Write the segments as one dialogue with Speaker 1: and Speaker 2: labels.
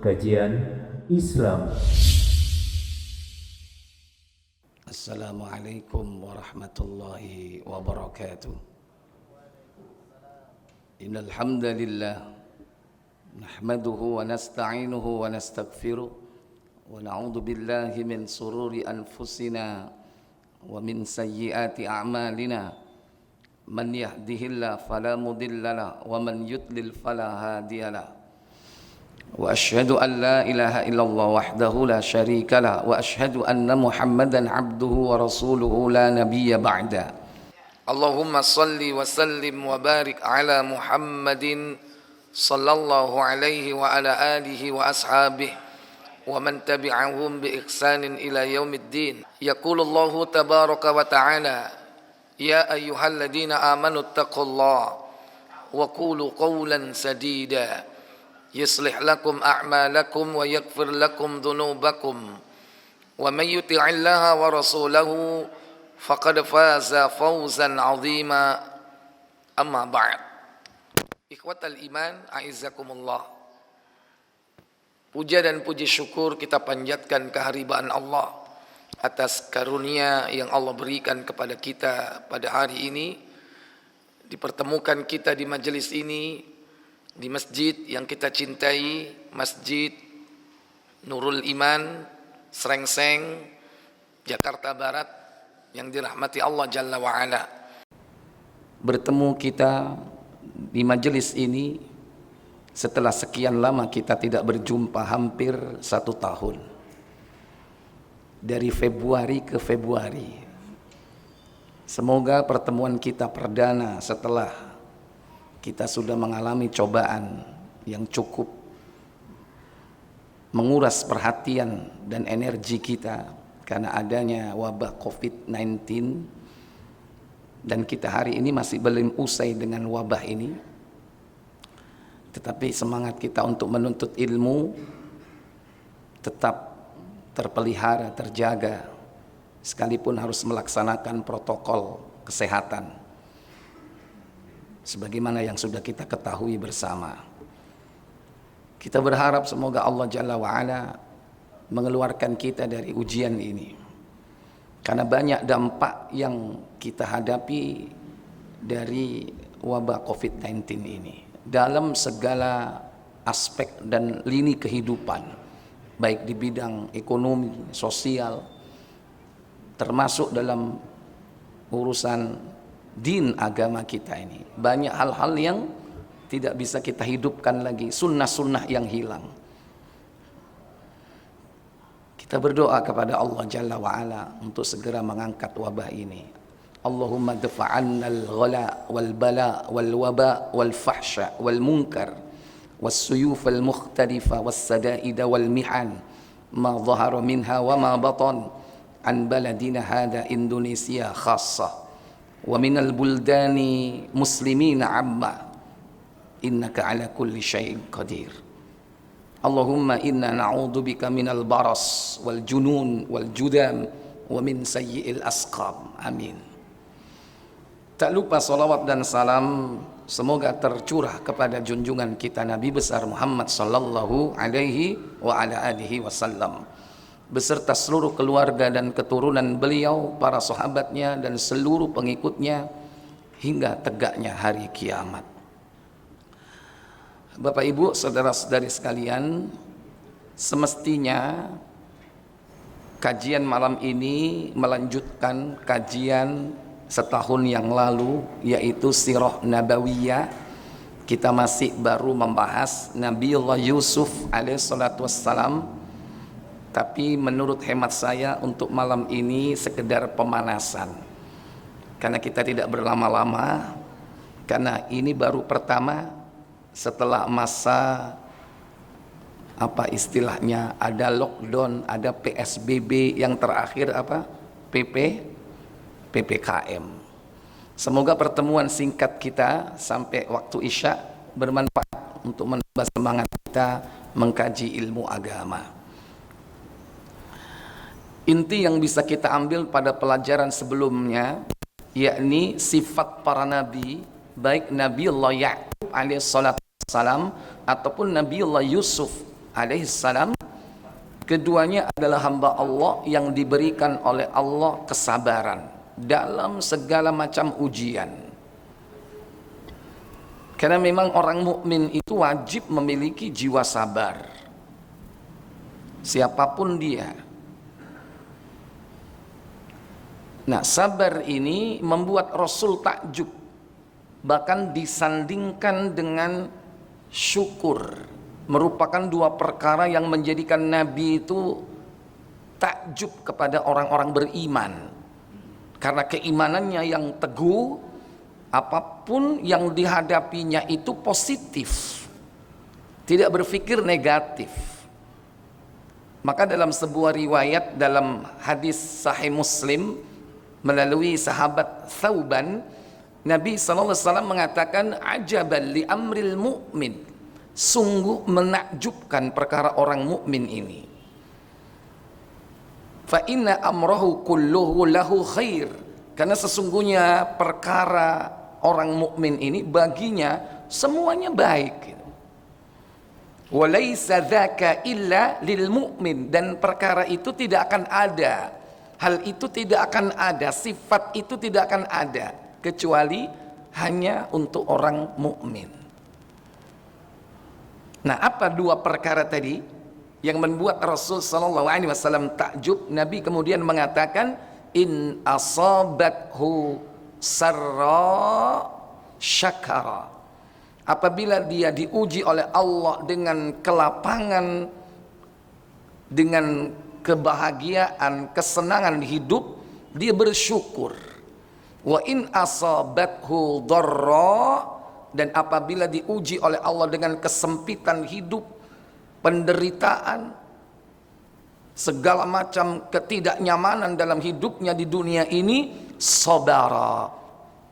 Speaker 1: kajian Islam.
Speaker 2: Assalamualaikum warahmatullahi wabarakatuh. Innal hamdalillah nahmaduhu wa nasta'inuhu wa nastaghfiruh wa na'udzu billahi min sururi anfusina wa min sayyiati a'malina. Man yahdihillahu fala mudhillalah wa man yudlil fala hadiyalah. Wa asyhadu an la ilaha illallah wahdahu la syarikalah wa asyhadu anna Muhammadan abduhu wa rasuluhu la nabiyya ba'da. Allahumma salli wa sallim wa barik ala Muhammadin sallallahu alaihi wa ala alihi wa ashabihi wa man tabi'ahum bi ihsanin ila yaumiddin. Yaqulullahu tabaraka wa ta'ala ya ayyuhalladzina amanu taqullaha wa qulu qawlan sadida yuslih lakum a'malakum wa yaghfir lakum dhunubakum wa may yuti'illaha wa rasulahu faqad faza fawzan 'azima. Amma ba'd. Ikhwatal iman, a'izzakumullah. Puja dan puji syukur kita panjatkan kehadiran Allah atas karunia yang Allah berikan kepada kita pada hari ini, dipertemukan kita di majelis ini, di masjid yang kita cintai, Masjid Nurul Iman, Srengseng, Jakarta Barat, yang dirahmati Allah Jalla wa'ala. Bertemu kita di majelis ini setelah sekian lama kita tidak berjumpa, hampir 1 tahun. Dari Februari ke Februari. Semoga pertemuan kita perdana setelah kita sudah mengalami cobaan yang cukup menguras perhatian dan energi kita karena adanya wabah COVID-19, dan kita hari ini masih belum usai dengan wabah ini. Tetapi semangat kita untuk menuntut ilmu tetap terpelihara, terjaga, sekalipun harus melaksanakan protokol kesehatan sebagaimana yang sudah kita ketahui bersama. Kita berharap semoga Allah Jalla wa'ala mengeluarkan kita dari ujian ini, karena banyak dampak yang kita hadapi dari wabah COVID-19 ini dalam segala aspek dan lini kehidupan, baik di bidang ekonomi, sosial, termasuk dalam urusan din agama kita ini. Banyak hal-hal yang tidak bisa kita hidupkan lagi, sunnah-sunnah yang hilang. Kita berdoa kepada Allah Jalla wa'ala untuk segera mengangkat wabah ini. Allahumma dafa'anna al-ghala wal-bala wal-waba wal-fahsya wal-munkar was-suyuf al-mukhtalifa was-sada'ida wal-mihan ma dhahara minha wa ma batan an baladina hada Indonesia khassah wa minal buldani muslimina amma innaka ala kulli syai'in qadir. Allahumma inna na'udzubika minal baras wal junun wal judam wa min sayyi'il asqam. Amin. Tak lupa salawat dan salam semoga tercurah kepada junjungan kita Nabi besar Muhammad sallallahu alaihi wa ala alihi wasallam beserta seluruh keluarga dan keturunan beliau, para sahabatnya dan seluruh pengikutnya hingga tegaknya hari kiamat. Bapak Ibu, saudara-saudari sekalian, semestinya kajian malam ini melanjutkan kajian setahun yang lalu, yaitu Sirah Nabawiyah. Kita masih baru membahas Nabiullah Yusuf alaihissalatu wassalam. Tapi menurut hemat saya untuk malam ini sekedar pemanasan, karena kita tidak berlama-lama, karena ini baru pertama setelah masa apa istilahnya, ada lockdown, ada PSBB, yang terakhir apa, PPKM. Semoga pertemuan singkat kita sampai waktu Isya bermanfaat untuk menambah semangat kita mengkaji ilmu agama. Inti yang bisa kita ambil pada pelajaran sebelumnya, yakni sifat para nabi, baik Nabiullah Ya'qub alaihissalam ataupun Nabiullah Yusuf alaihissalam, keduanya adalah hamba Allah yang diberikan oleh Allah kesabaran dalam segala macam ujian. Karena memang orang mukmin itu wajib memiliki jiwa sabar, siapapun dia. Nah, sabar ini membuat Rasul takjub, bahkan disandingkan dengan syukur. Merupakan dua perkara yang menjadikan Nabi itu takjub kepada orang-orang beriman, karena keimanannya yang teguh, apapun yang dihadapinya itu positif, tidak berpikir negatif. Maka dalam sebuah riwayat dalam hadis Sahih Muslim melalui sahabat Thauban, Nabi SAW mengatakan, ajaban li amril mu'min, sungguh menakjubkan perkara orang mukmin ini. Fa inna amrahu kulluhu lahu khair, karena sesungguhnya perkara orang mukmin ini baginya semuanya baik. Wa laisa dzaka illa lil mu'min, dan perkara itu tidak akan ada, hal itu tidak akan ada, sifat itu tidak akan ada kecuali hanya untuk orang mukmin. Nah, apa dua perkara tadi yang membuat Rasul sallallahu alaihi wasallam takjub? Nabi kemudian mengatakan, in asabathu sarra syakara. Apabila dia diuji oleh Allah dengan kelapangan, dengan kebahagiaan, kesenangan hidup, dia bersyukur. Wa in asabathu dharra, dan apabila diuji oleh Allah dengan kesempitan hidup, penderitaan, segala macam ketidaknyamanan dalam hidupnya di dunia ini, sabara,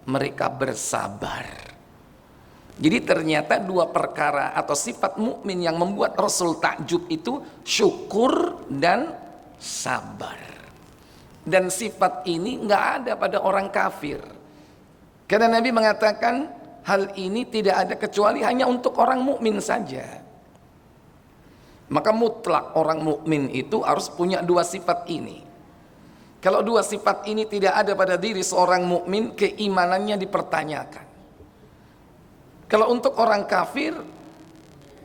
Speaker 2: mereka bersabar. Jadi ternyata dua perkara atau sifat mukmin yang membuat Rasul takjub itu syukur dan sabar. Dan sifat ini nggak ada pada orang kafir. Karena Nabi mengatakan, hal ini tidak ada kecuali hanya untuk orang mukmin saja. Maka mutlak orang mukmin itu harus punya dua sifat ini. Kalau dua sifat ini tidak ada pada diri seorang mukmin, keimanannya dipertanyakan. Kalau untuk orang kafir,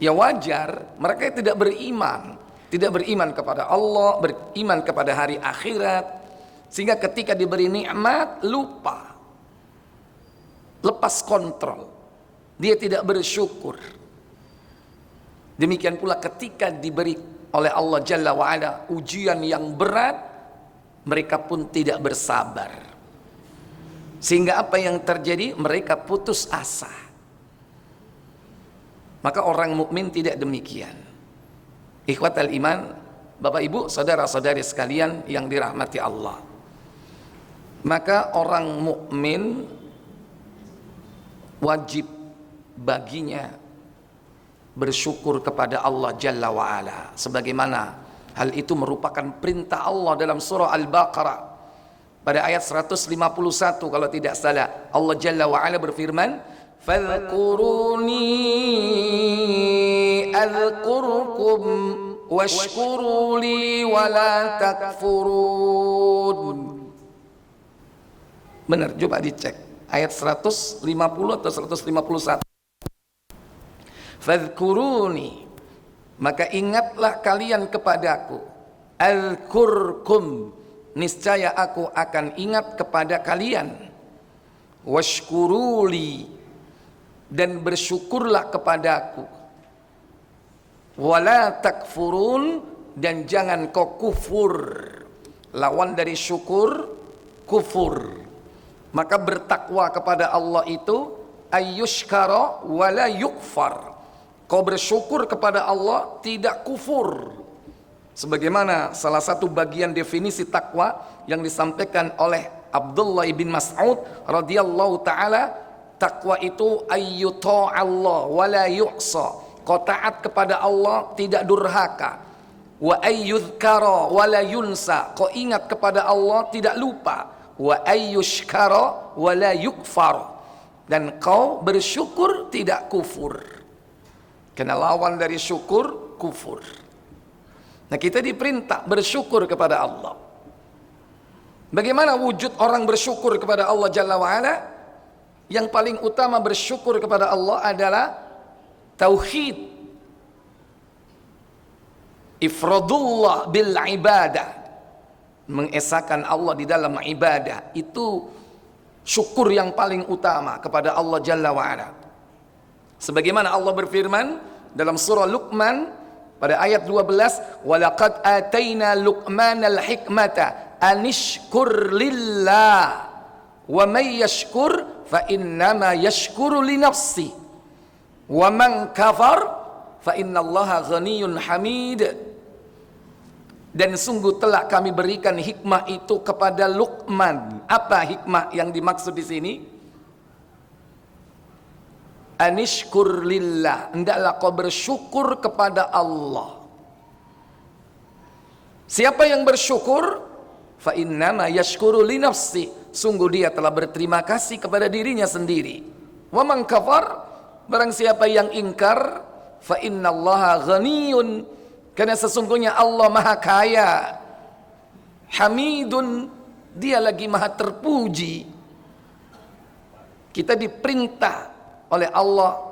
Speaker 2: ya wajar, mereka tidak beriman, tidak beriman kepada Allah, beriman kepada hari akhirat, sehingga ketika diberi nikmat lupa, lepas kontrol, dia tidak bersyukur. Demikian pula ketika diberi oleh Allah Jalla wa'ala ujian yang berat, mereka pun tidak bersabar, sehingga apa yang terjadi? Mereka putus asa. Maka orang mukmin tidak demikian. Ikhwatal iman, Bapak Ibu, saudara-saudari sekalian yang dirahmati Allah, maka orang mukmin wajib baginya bersyukur kepada Allah Jalla wa'ala, sebagaimana hal itu merupakan perintah Allah dalam surah Al-Baqarah pada ayat 151 kalau tidak salah. Allah Jalla wa'ala berfirman, fadhkuruni adhkurkum washkuruli wala takfurun. Benar, coba dicek ayat 150 atau 151. Fadhkuruni, maka ingatlah kalian kepadaku, azkurkum, niscaya aku akan ingat kepada kalian, washkuruli, dan bersyukurlah kepadaku, wala takfurun, dan jangan kau kufur. Lawan dari syukur, kufur. Maka bertakwa kepada Allah itu ayyushkara wala yukfar. Kau bersyukur kepada Allah, tidak kufur. Sebagaimana salah satu bagian definisi takwa yang disampaikan oleh Abdullah bin Mas'ud radhiyallahu taala, takwa itu ayyuta Allah wala yu'sa. Kau taat kepada Allah, tidak durhaka. Wa ayyudhkara wala yunsa. Kau ingat kepada Allah, tidak lupa. Wa ayyushkara wala yukfar. Dan kau bersyukur, tidak kufur. Karena lawan dari syukur kufur. Nah, kita diperintah bersyukur kepada Allah. Bagaimana wujud orang bersyukur kepada Allah Jalla wa'ala? Yang paling utama bersyukur kepada Allah adalah tauhid, ifradullah bil ibadah, mengesahkan Allah di dalam ibadah. Itu syukur yang paling utama kepada Allah Jalla wa'ala. Sebagaimana Allah berfirman dalam surah Luqman pada ayat 12, walaqad ataina luqmanal hikmata anishkur lillah wa may yashkur fa innama yashkuru li nafsi wa man kafar fa innallaha ghaniyyun hamid. Dan sungguh telah kami berikan hikmah itu kepada Luqman. Apa hikmah yang dimaksud di sini? Anishkur lillah, hendaklah kau bersyukur kepada Allah. Siapa yang bersyukur, fa innama yashkuru li nafsi, sungguh dia telah berterima kasih kepada dirinya sendiri. Wa man kafar, barang siapa yang ingkar, fa innallaha ghaniyun, karena sesungguhnya Allah maha kaya. Hamidun, dia lagi maha terpuji. Kita diperintah oleh Allah,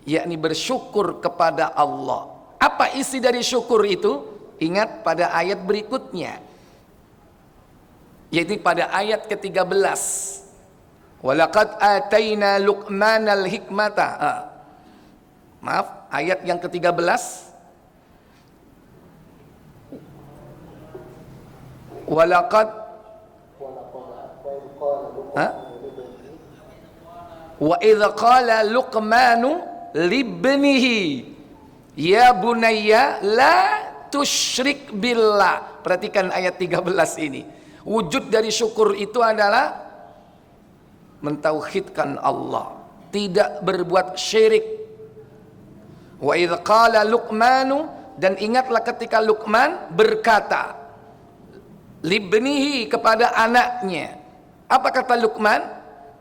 Speaker 2: yakni bersyukur kepada Allah. Apa isi dari syukur itu? Ingat pada ayat berikutnya, yaitu pada ayat ke-13, walaqad ataina luqmanal hikmata. Maaf, ayat yang ke-13, walaqad wa idza qala luqmanu libnihi ya bunayya la tusyrik billah. Perhatikan ayat 13 ini. Wujud dari syukur itu adalah mentauhidkan Allah, tidak berbuat syirik. Wa idza qala luqmanu, dan ingatlah ketika Luqman berkata libnihi, kepada anaknya. Apa kata Luqman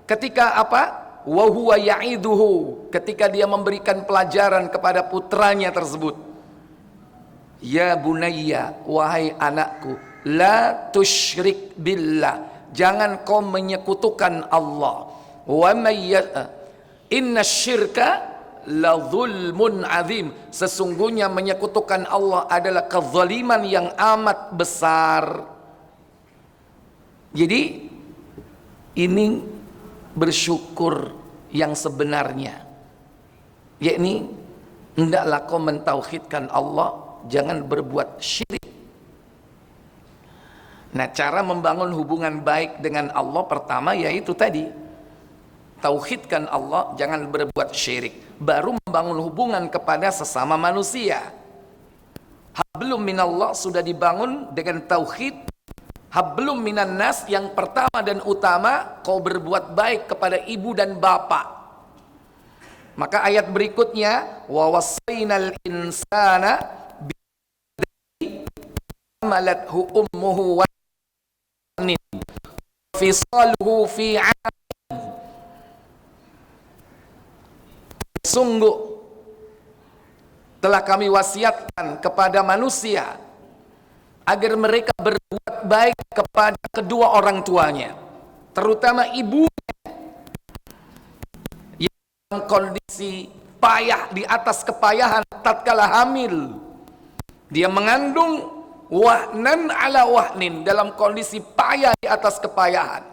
Speaker 2: ketika apa? Wa huwa ya'iduhu, ketika dia memberikan pelajaran kepada putranya tersebut. Ya bunayya, wahai anakku, la tusyrik billah, jangan kau menyekutukan Allah. Wa may inna syirka la zulmun azim, sesungguhnya menyekutukan Allah adalah kezaliman yang amat besar. Jadi ini bersyukur yang sebenarnya, yakni hendaklah kau mentauhidkan Allah, jangan berbuat syirik. Nah, cara membangun hubungan baik dengan Allah pertama yaitu tadi, tauhidkan Allah, jangan berbuat syirik, baru membangun hubungan kepada sesama manusia. Hablum minallah sudah dibangun dengan tauhid. Hablum minan nas, yang pertama dan utama, kau berbuat baik kepada ibu dan bapak. Maka ayat berikutnya, wa wasainal insana bi amalathu ummuhu wa fisaluhu fi 'am. Sungguh telah kami wasiatkan kepada manusia agar mereka berbuat baik kepada kedua orang tuanya, terutama ibunya yang dalam kondisi payah di atas kepayahan tatkala hamil. Dia mengandung wahnan ala wahnin, dalam kondisi payah di atas kepayahan.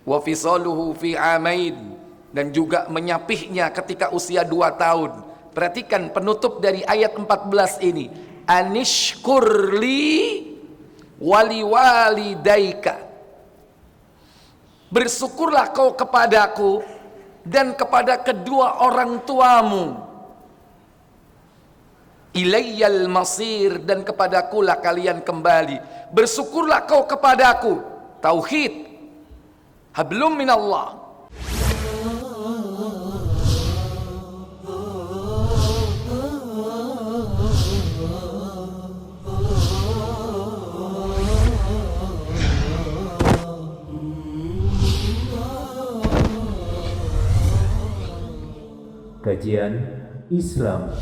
Speaker 2: Wa fisaluhu fi amain, dan juga menyapihnya ketika usia 2 tahun. Perhatikan penutup dari ayat 14 ini, anishkurli wali walidaika, bersyukurlah kau kepadaku dan kepada kedua orang tuamu. Ilayyal masir, dan kepadakulah kalian kembali. Bersyukurlah kau kepadaku, tauhid, hablum minallah.
Speaker 1: Kajian Islam.